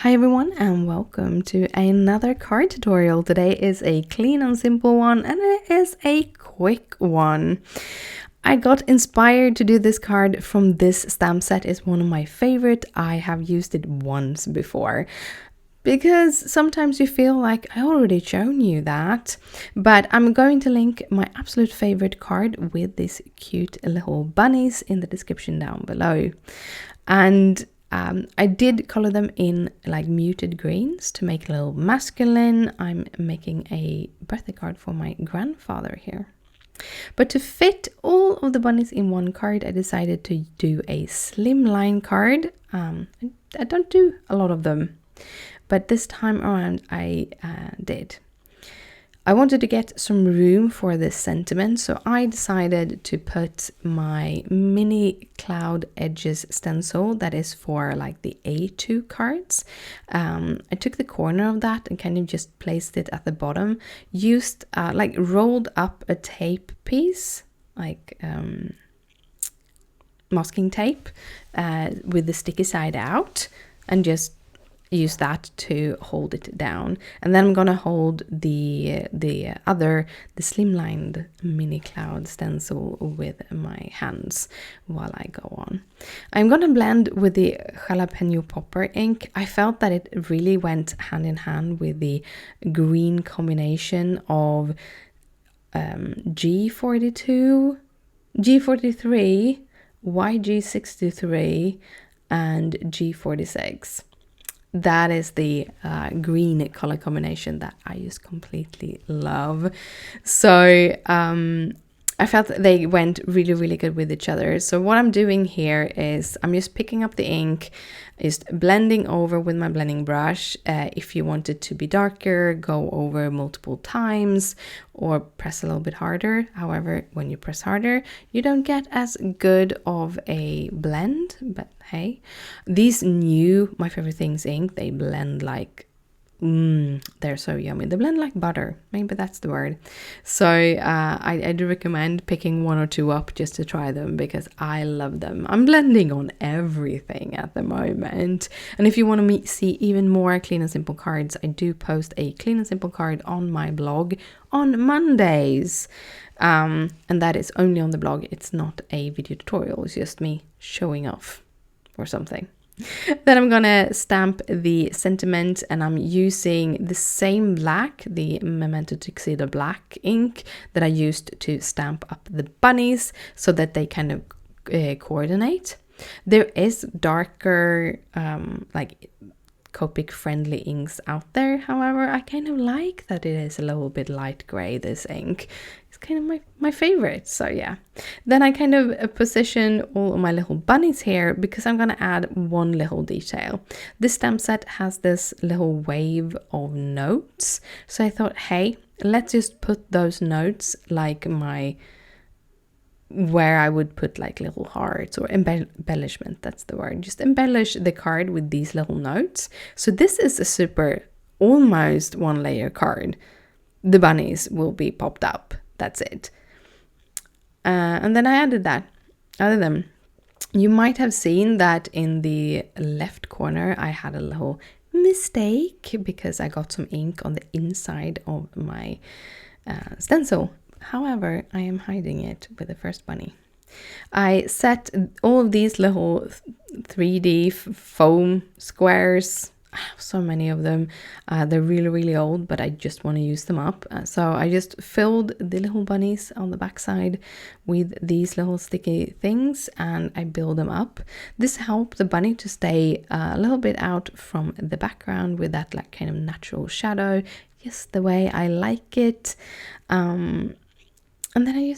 Hi everyone and welcome to another card tutorial. Today is a clean and simple one and it is a quick one. I got inspired to do this card from this stamp set. It's one of my favorite. I have used it once before because sometimes you feel like I already shown you that, but I'm going to link my absolute favorite card with these cute little bunnies in the description down below. And I did color them in like muted greens to make it a little masculine. I'm making a birthday card for my grandfather here. But to fit all of the bunnies in one card, I decided to do a slimline card. I don't do a lot of them, but this time around I did. I wanted to get some room for this sentiment, so I decided to put my mini cloud edges stencil that is for like the A2 cards. I took the corner of that and kind of just placed it at the bottom, used like rolled up a tape piece, like masking tape with the sticky side out, and just use that to hold it down. And then I'm gonna hold the slimlined mini cloud stencil with my hands while I go on. I'm gonna blend with the Jalapeño popper ink. I felt that it really went hand in hand with the green combination of G42, G43, YG63 and G46. That is the green color combination that I just completely love. So I felt that they went really, really good with each other. So what I'm doing here is I'm just picking up the ink, just blending over with my blending brush. If you want it to be darker, go over multiple times or press a little bit harder. However, when you press harder, you don't get as good of a blend. But hey, these new My Favorite Things ink, they blend like they're so yummy. They blend like butter. Maybe that's the word. So I do recommend picking one or two up just to try them because I love them. I'm blending on everything at the moment. And if you want to see even more clean and simple cards, I do post a clean and simple card on my blog on Mondays. And that is only on the blog. It's not a video tutorial. It's just me showing off or something. Then I'm gonna stamp the sentiment, and I'm using the same black, the Memento Tuxedo black ink that I used to stamp up the bunnies so that they kind of coordinate. There is darker like Copic friendly inks out there. However, I kind of like that it is a little bit light gray, this ink. It's kind of my favorite. So yeah. Then I kind of position all of my little bunnies here because I'm going to add one little detail. This stamp set has this little wave of notes. So I thought, hey, let's just put those notes like where I would put like little hearts or embellishment, that's the word. Just embellish the card with these little notes. So this is a super, almost one layer card. The bunnies will be popped up, that's it. And then I added them. You might have seen that in the left corner I had a little mistake because I got some ink on the inside of my stencil. However, I am hiding it with the first bunny. I set all of these little 3D foam squares. I have so many of them. They're really, really old, but I just want to use them up. So I just filled the little bunnies on the backside with these little sticky things and I build them up. This helped the bunny to stay a little bit out from the background with that like kind of natural shadow, just the way I like it. And then I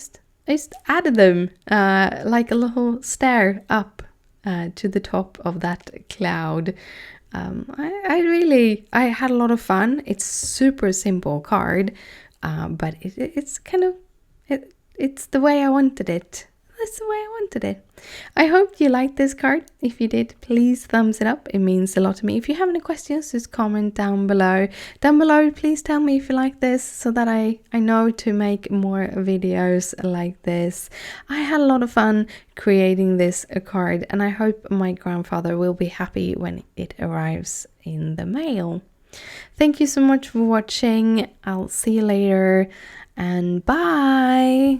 just added them like a little stair up to the top of that cloud. I had a lot of fun. It's super simple card, but it's kind of it's the way I wanted it. that's the way I wanted it. I hope you liked this card. If you did, please thumbs it up. It means a lot to me. If you have any questions, just comment down below. Down below, please tell me if you like this so that I know to make more videos like this. I had a lot of fun creating this card, and I hope my grandfather will be happy when it arrives in the mail. Thank you so much for watching. I'll see you later, and bye!